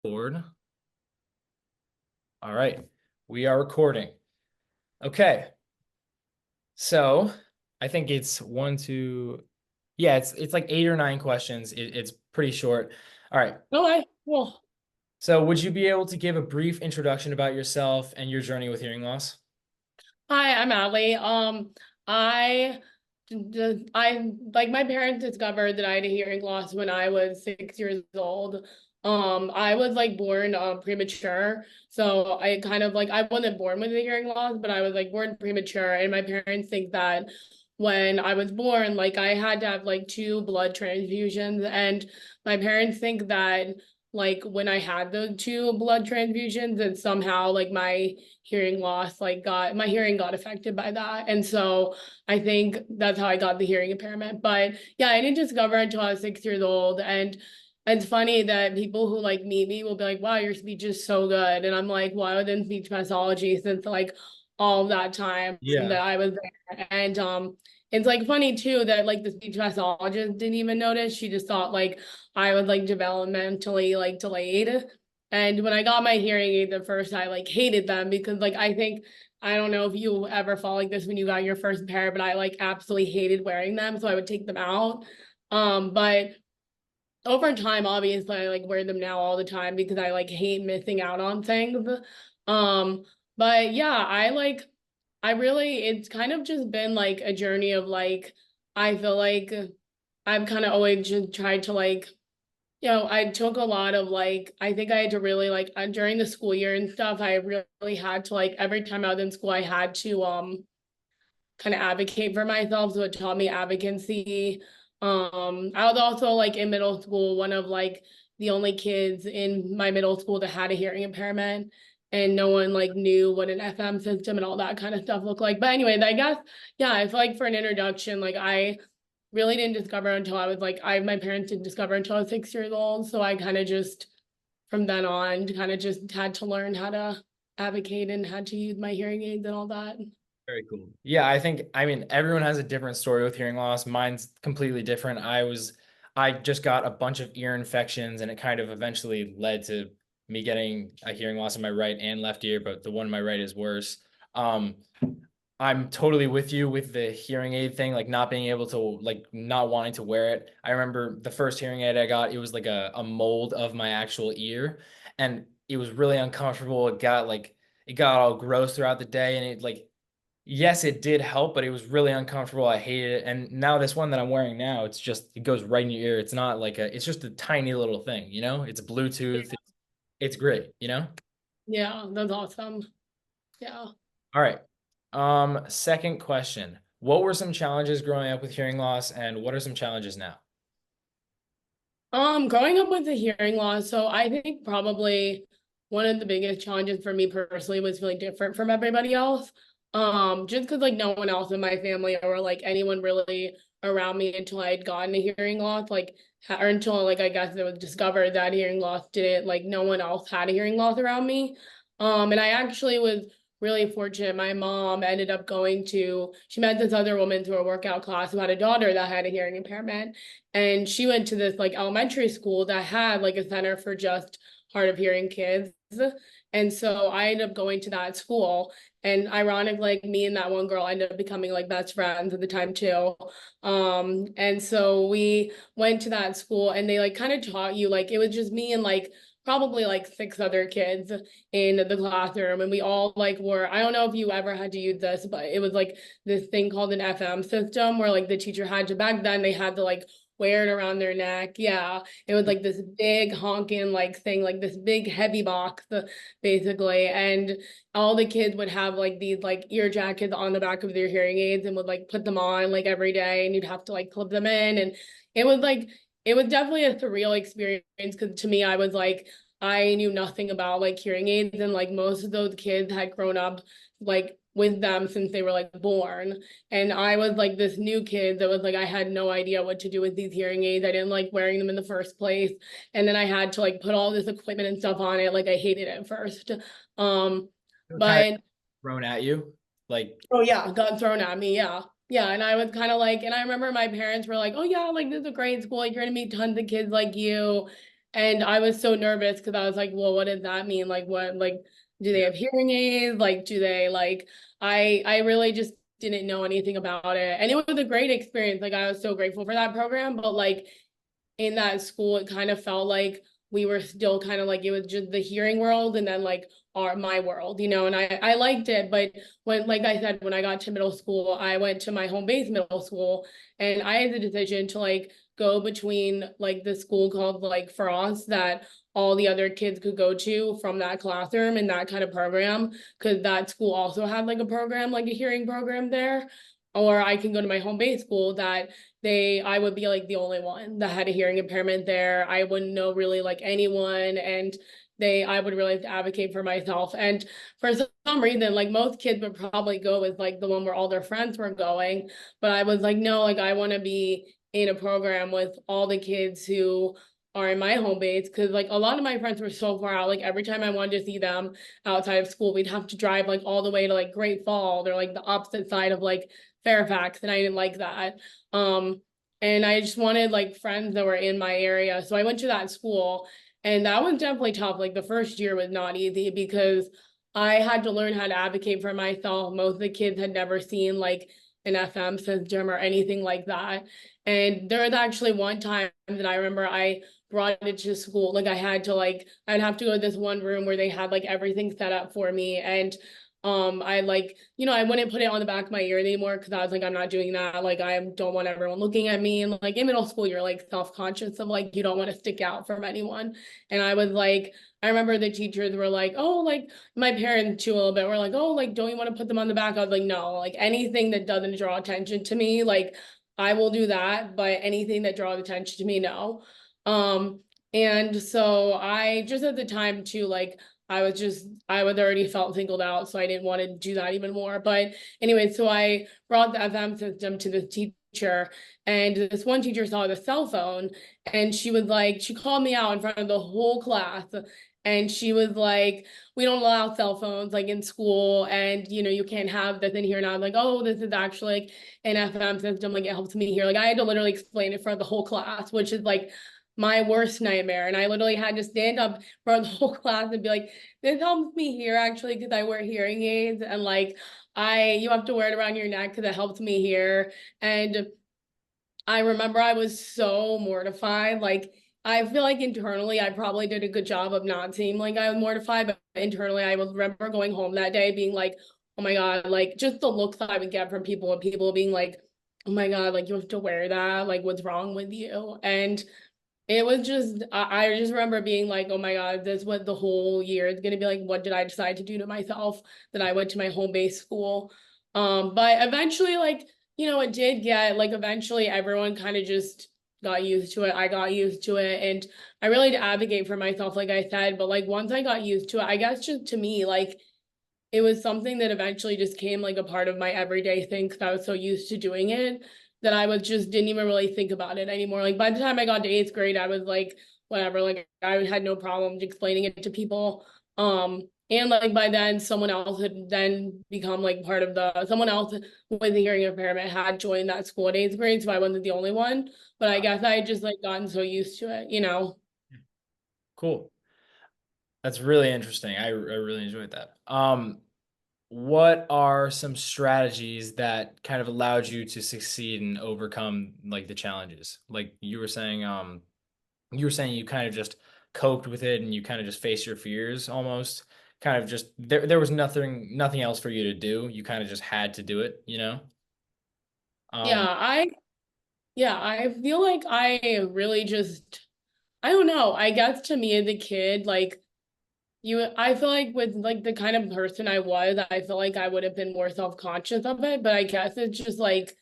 Board. All right, we are recording. Okay, so I think it's one, two, yeah, it's like 8 or 9 questions. It's pretty short. All right. Okay, well, So would you be able to give a brief introduction about yourself and your journey with hearing loss? hi, I'm Allie. I, I like my parents discovered that I had a hearing loss when I was 6 years old. I was like born premature, so I kind of like I wasn't born with a hearing loss, but I was like born premature, and my parents think that when I was born, like I had to have like two blood transfusions, and my parents think that like when I had the two blood transfusions, and somehow like my hearing loss like got my hearing got affected by that, and so I think that's how I got the hearing impairment. But yeah, I didn't discover it until I was 6 years old. And it's funny that people who like meet me will be like, wow, your speech is so good, and I'm like, well, I was in speech pathology since like all that time Yeah. that I was there. And it's like funny too that like the speech pathologist didn't even notice. She just thought like I was like developmentally like delayed. And when I got my hearing aid the first, I like hated them because like I think I don't know if you ever felt like this when you got your first pair, but I like absolutely hated wearing them, so I would take them out. But over time, obviously, I like wear them now all the time because I like hate missing out on things. Um, but yeah, I really, it's kind of just been like a journey of like, I feel like I've kind of always just tried to like, I took a lot of like, I think I had to really like during the school year and stuff, I really had to like every time I was in school, I had to kind of advocate for myself. So it taught me advocacy. I was also like in middle school, one of like the only kids in my middle school that had a hearing impairment, and no one like knew what an FM system and all that kind of stuff looked like. But anyway, I guess yeah, I feel like for an introduction, like I really didn't discover until I was like my parents didn't discover until I was 6 years old. So I kind of just from then on kind of just had to learn how to advocate and had to use my hearing aids and all that. Very cool. Yeah, I mean, everyone has a different story with hearing loss. Mine's completely different. I just got a bunch of ear infections and it kind of eventually led to me getting a hearing loss in my right and left ear, but the one in my right is worse. Um, I'm totally with you with the hearing aid thing, like not being able to, like not wanting to wear it. I remember the first hearing aid I got, it was like a mold of my actual ear, and it was really uncomfortable. It got all gross throughout the day, and it like yes, it did help, but it was really uncomfortable. I hated it. And now this one that I'm wearing now, it goes right in your ear. It's not like it's just a tiny little thing, you know? It's Bluetooth. It's great, you know? Yeah, that's awesome. Yeah. All right. Second question. What were some challenges growing up with hearing loss, and what are some challenges now? Growing up with a hearing loss, so I think probably one of the biggest challenges for me personally was feeling different from everybody else. Just because like no one else in my family or like anyone really around me until I had gotten a hearing loss, like or until like I guess it was discovered that hearing loss didn't like no one else had a hearing loss around me. And I actually was really fortunate. My mom ended up she met this other woman through a workout class who had a daughter that had a hearing impairment. And she went to this like elementary school that had like a center for just hard of hearing kids. And so I ended up going to that school. And ironic, like me and that one girl ended up becoming like best friends at the time too. And so we went to that school and they like kind of taught you like it was just me and like probably like six other kids in the classroom, and we all like were, I don't know if you ever had to use this, but it was like this thing called an FM system where like the teacher had to, back then they had to like wear it around their neck. Yeah. It was like this big honking like thing, like this big heavy box, basically. And all the kids would have like these like ear jackets on the back of their hearing aids and would like put them on like every day, and you'd have to like clip them in. And it was like it was definitely a surreal experience because to me, I was like, I knew nothing about like hearing aids, and like most of those kids had grown up like with them since they were like born. And I was like this new kid that was like, I had no idea what to do with these hearing aids. I didn't like wearing them in the first place. And then I had to like put all this equipment and stuff on it. Like I hated it at first. Um, Kind of but thrown at you? Like, oh yeah, got thrown at me. Yeah. Yeah. And I was kind of like, and I remember my parents were like, oh yeah, like this is a great school. Like you're gonna meet tons of kids like you. And I was so nervous because I was like, well, what does that mean? Like what, like, do they have hearing aids? Like, do they like, I really just didn't know anything about it. And it was a great experience. Like I was so grateful for that program, but like in that school, it kind of felt like we were still kind of like it was just the hearing world and then like my world, and I liked it. But when, like I said, when I got to middle school, I went to my home base middle school and I had the decision to like go between like the school called like Frost that all the other kids could go to from that classroom and that kind of program, because that school also had like a program, like a hearing program there. Or I can go to my home base school that I would be like the only one that had a hearing impairment there. I wouldn't know really like anyone, and I would really have to advocate for myself. And for some reason, like most kids would probably go with like the one where all their friends were going, but I was like, no, like I want to be in a program with all the kids who are in my home base, because like a lot of my friends were so far out. Like every time I wanted to see them outside of school, we'd have to drive like all the way to like Great Falls. They're like the opposite side of like Fairfax, and I didn't like that. Um, and I just wanted like friends that were in my area. So I went to that school, and that was definitely tough. Like the first year was not easy because I had to learn how to advocate for myself. Most of the kids had never seen like an FM system or anything like that. And there was actually one time that I remember I brought it to school. Like I'd have to go to this one room where they had like everything set up for me. And I like, I wouldn't put it on the back of my ear anymore because I was like, I'm not doing that. Like I don't want everyone looking at me. And like in middle school, you're like self-conscious of like you don't want to stick out from anyone. And I was like, I remember the teachers were like, oh, like my parents too a little bit were like, oh, like don't you want to put them on the back? I was like, no, like anything that doesn't draw attention to me, like I will do that, but anything that draws attention to me, no. Um, and so I just at the time too, like I was already felt singled out, so I didn't want to do that even more. But anyway, so I brought the FM system to the teacher, and this one teacher saw the cell phone, and she was like, she called me out in front of the whole class. And she was like, we don't allow cell phones like in school, and you can't have this in here. And I was like, oh, this is actually like an FM system, like it helps me here. Like I had to literally explain it for the whole class, which is like my worst nightmare. And I literally had to stand up for the whole class and be like, this helps me hear actually because I wear hearing aids, and like you have to wear it around your neck because it helps me hear. And I remember I was so mortified. Like I feel like internally I probably did a good job of not seeming like I was mortified, but internally I was remember going home that day being like, oh my God, like just the looks that I would get from people and people being like, oh my God, like you have to wear that, like what's wrong with you? And it was just, I just remember being like, oh my God, this is what the whole year is going to be like. What did I decide to do to myself that I went to my home base school? But eventually, like, it did get, like, eventually everyone kind of just got used to it. I got used to it. And I really had to advocate for myself, like I said. But, like, once I got used to it, I guess just to me, like, it was something that eventually just came like a part of my everyday thing because I was so used to doing it that I was just didn't even really think about it anymore. Like by the time I got to eighth grade, I was like, whatever, like I had no problem explaining it to people. And like by then someone else had then become like part of someone else with a hearing impairment had joined that school at eighth grade, so I wasn't the only one. But I guess I had just like gotten so used to it. Cool. That's really interesting. I really enjoyed that. What are some strategies that kind of allowed you to succeed and overcome like the challenges? Like you were saying you kind of just coped with it and you kind of just faced your fears almost. Kind of just there was nothing else for you to do. You kind of just had to do it, you know? Yeah, Um, I feel like I really just I don't know. I guess to me as a kid, like I feel like with like the kind of person I was, I feel like I would have been more self-conscious of it. But I guess it's just like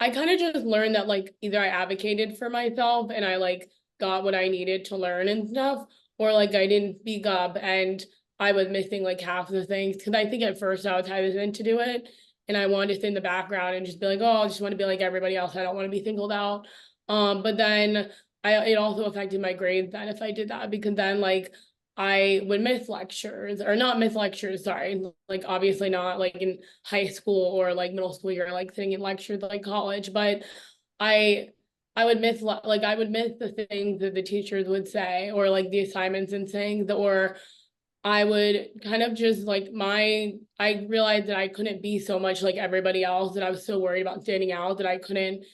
I kind of just learned that like either I advocated for myself and I like got what I needed to learn and stuff, or like I didn't speak up and I was missing like half the things. Because I think at first I was hesitant to do it and I wanted to sit in the background and just be like, oh, I just want to be like everybody else. I don't want to be singled out. But then it also affected my grades then if I did that, because then like I would miss lectures or not miss lectures, sorry. Like obviously not like in high school or like middle school, you're like sitting in lectures like college, but I I would miss like I would miss the things that the teachers would say, or like the assignments and things, or I would kind of just like I realized that I couldn't be so much like everybody else, that I was so worried about standing out that I couldn't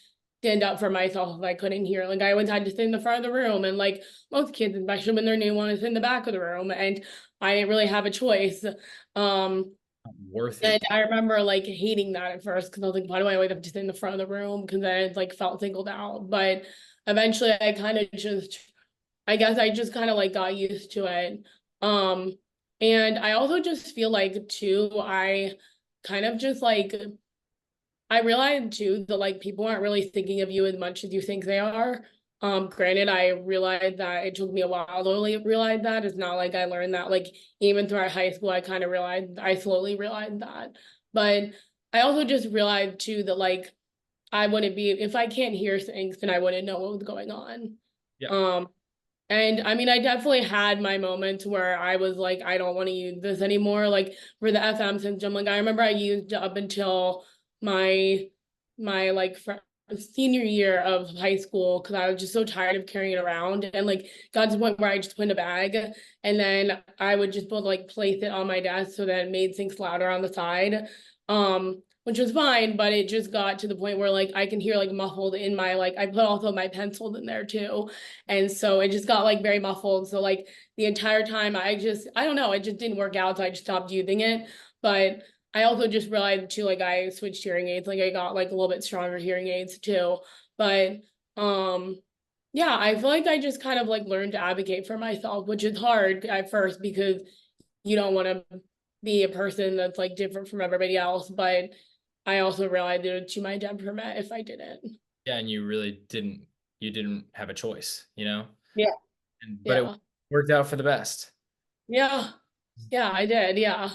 stand up for myself if I couldn't hear. Like I always had to sit in the front of the room, and like most kids, especially when they're new, want to sit in the back of the room, and I didn't really have a choice. Um, Worth and it. I remember like hating that at first because I was like, why do I always have to sit in the front of the room? Because then it's like felt singled out. But eventually I kind of just, I guess I just kind of like got used to it. Um, and I also just feel like too, I kind of just like I realized too that like people aren't really thinking of you as much as you think they are. Granted, I realized that it took me a while to really realize that. It's not like I learned that like even throughout high school, I kind of realized I slowly realized that. But I also just realized too that like I wouldn't be if I can't hear things, then I wouldn't know what was going on. Yeah. Um, and I mean, I definitely had my moments where I was like, I don't want to use this anymore. Like for the FM syndrome, like I remember I used it up until my my like senior year of high school because I was just so tired of carrying it around, and like got to the point where I just put in a bag, and then I would just both like place it on my desk so that it made things louder on the side. Which was fine, but it just got to the point where like I can hear like muffled in my like I put also my pencils in there too. And so it just got like very muffled. So like the entire time I don't know, it just didn't work out. So I just stopped using it. But I also just realized too, like I switched hearing aids, like I got like a little bit stronger hearing aids too. But um yeah, I feel like I just kind of like learned to advocate for myself, which is hard at first because you don't want to be a person that's like different from everybody else. But I also realized it was to my detriment if I didn't. Yeah, and you didn't have a choice, you know? Yeah. But it Yeah. worked out for the best. Yeah. Yeah, I did. Yeah.